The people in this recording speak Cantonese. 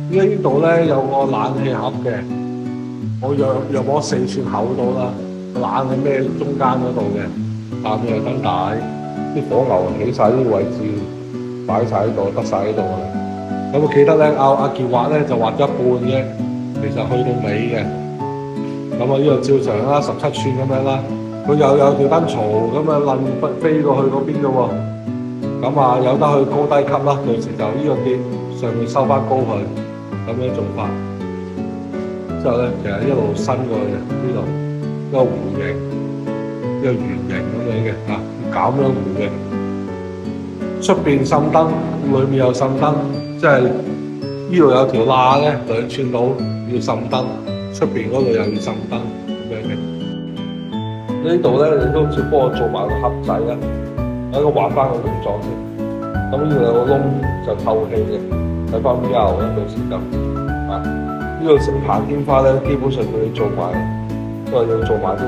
呢度咧有個冷氣盒嘅，我約摸4寸厚到啦，冷喺咩中間嗰度嘅，下面有燈帶，啲火牛起晒啲位置，擺晒喺度，得晒喺度啦。咁我記得咧，阿傑畫咧就畫咗一半嘅，其實去到尾嘅。咁啊，呢度照常啦，17寸咁樣啦。佢又有條燈槽咁啊，撚飛過去嗰邊嘅喎。咁啊，有得去高低級啦，到時就呢個結上面收翻高佢，咁樣做法。之後咧，其實一路伸過去呢度，一個弧形，一個圓形咁樣嘅嚇，咁樣弧形。出邊滲燈，裏面有滲燈，即係呢度有條罅咧，2寸到要滲燈，出邊嗰度又要滲燈咁樣嘅。呢度咧，你都好似幫我做埋個盒仔啦，喺度畫翻個形狀先。咁呢度有個窿就透氣嘅，睇翻 VR 咧，到時就啊。呢度成棚天花咧，基本上佢哋做埋，都係要做埋啲